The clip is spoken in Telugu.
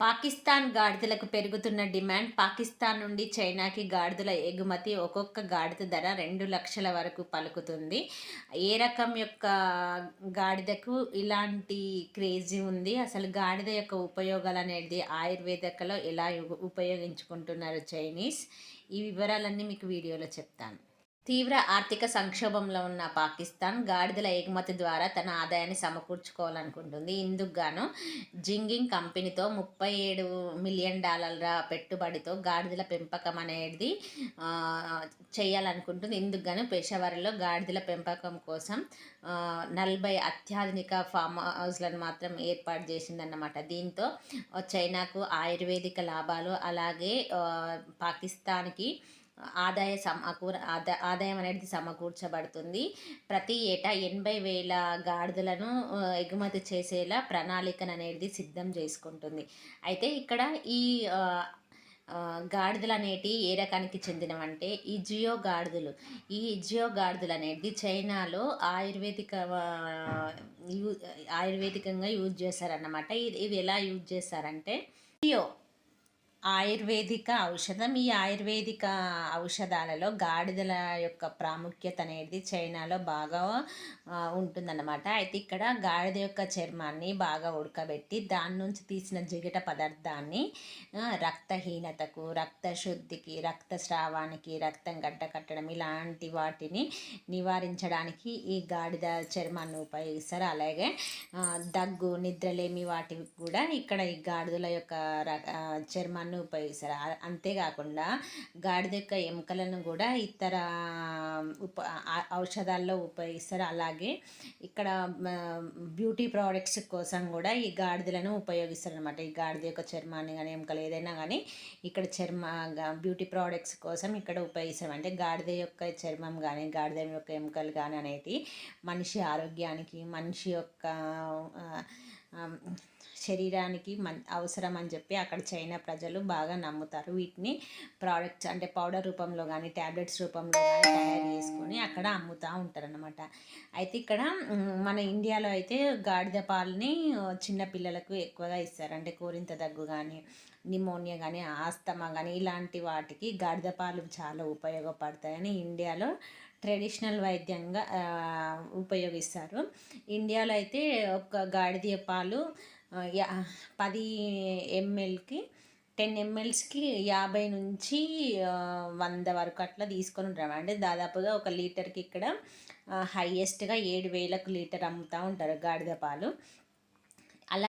పాకిస్తాన్ గాడిదలకు పెరుగుతున్న డిమాండ్. పాకిస్తాన్ నుండి చైనాకి గాడిదల ఎగుమతి. ఒక్కొక్క గాడిద ధర 2,00,000 వరకు పలుకుతుంది. ఏ రకం యొక్క గాడిదకు ఇలాంటి క్రేజీ ఉంది? అసలు గాడిద యొక్క ఉపయోగాలనేది ఆయుర్వేదికలో ఎలా ఉపయోగించుకుంటున్నారు చైనీస్? ఈ వివరాలన్నీ మీకు వీడియోలో చెప్తాను. తీవ్ర ఆర్థిక సంక్షోభంలో ఉన్న పాకిస్తాన్ గాడిదల ఎగుమతి ద్వారా తన ఆదాయాన్ని సమకూర్చుకోవాలనుకుంటుంది. ఇందుకు గాను జింగింగ్ కంపెనీతో $37 మిలియన్ పెట్టుబడితో గాడిదల పెంపకం అనేది చేయాలనుకుంటుంది. ఇందుకు గాను పెషావర్లో గాడిదల పెంపకం కోసం 40 అత్యాధునిక ఫామ్ హౌస్లను మాత్రం ఏర్పాటు చేసిందన్నమాట. దీంతో చైనాకు ఆయుర్వేదిక లాభాలు, అలాగే పాకిస్తాన్కి ఆదాయం అనేది సమకూర్చబడుతుంది. ప్రతి ఏటా 80,000 గాడిదలను ఎగుమతి చేసేలా ప్రణాళికను అనేది సిద్ధం చేసుకుంటుంది. అయితే ఇక్కడ ఈ గాడిదలు అనేటివి ఏ రకానికి చెందినవంటే ఇజియో గాడిదలు. ఈ ఇజియో గాడిదలు అనేది చైనాలో ఆయుర్వేదికంగా యూజ్ చేస్తారన్నమాట. ఇది ఎలా యూజ్ చేస్తారంటే ఇజియో ఆయుర్వేదిక ఔషధం. ఈ ఆయుర్వేదిక ఔషధాలలో గాడిదల యొక్క ప్రాముఖ్యత అనేది చైనాలో బాగా ఉంటుందన్నమాట. అయితే ఇక్కడ గాడిద యొక్క చర్మాన్ని బాగా ఉడకబెట్టి దాని నుంచి తీసిన జిగట పదార్థాన్ని రక్తహీనతకు, రక్తశుద్ధికి, రక్తస్రావానికి, రక్తం గడ్డకట్టడం ఇలాంటి వాటిని నివారించడానికి ఈ గాడిద చర్మాన్ని ఉపయోగిస్తారు. అలాగే దగ్గు, నిద్రలేమి వాటికి కూడా ఇక్కడ ఈ గాడిదల యొక్క చర్మాన్ని ఉపయోగిస్తారు. అంతేకాకుండా గాడిద యొక్క ఎముకలను కూడా ఇతర ఔషధాల్లో ఉపయోగిస్తారు. అలాగే ఇక్కడ బ్యూటీ ప్రోడక్ట్స్ కోసం కూడా ఈ గాడిదలను ఉపయోగిస్తారు అనమాట. ఈ గాడిద యొక్క చర్మాన్ని కానీ ఎముకలు ఏదైనా కానీ ఇక్కడ బ్యూటీ ప్రోడక్ట్స్ కోసం ఇక్కడ ఉపయోగిస్తారు. అంటే గాడిద యొక్క చర్మం కానీ గాడిద యొక్క ఎముకలు కానీ అనేటివి మనిషి ఆరోగ్యానికి, మనిషి యొక్క శరీరానికి అవసరం అని చెప్పి అక్కడ చైనా ప్రజలు బాగా నమ్ముతారు. వీటిని ప్రోడక్ట్స్ అంటే పౌడర్ రూపంలో కానీ ట్యాబ్లెట్స్ రూపంలో కానీ తయారు చేసుకొని అక్కడ అమ్ముతూ ఉంటారనమాట. అయితే ఇక్కడ మన ఇండియాలో అయితే గాడిద పాలని చిన్నపిల్లలకు ఎక్కువగా ఇస్తారు. అంటే కోరింత దగ్గు కానీ, నిమోనియా కానీ, ఆస్తమా కానీ ఇలాంటి వాటికి గాడిద పాలు చాలా ఉపయోగపడతాయని ఇండియాలో ట్రెడిషనల్ వైద్యంగా ఉపయోగిస్తారు. ఇండియాలో అయితే ఒక గాడిద పాలు 10 ఎంఎల్కి 10 ఎంఎల్స్కి 50 నుంచి 100 వరకు అట్లా తీసుకొని ఉంటారు. అంటే దాదాపుగా 1 లీటర్కి ఇక్కడ హైయెస్ట్గా 7,000 లీటర్ అమ్ముతూ ఉంటారు గాడిద పాలు.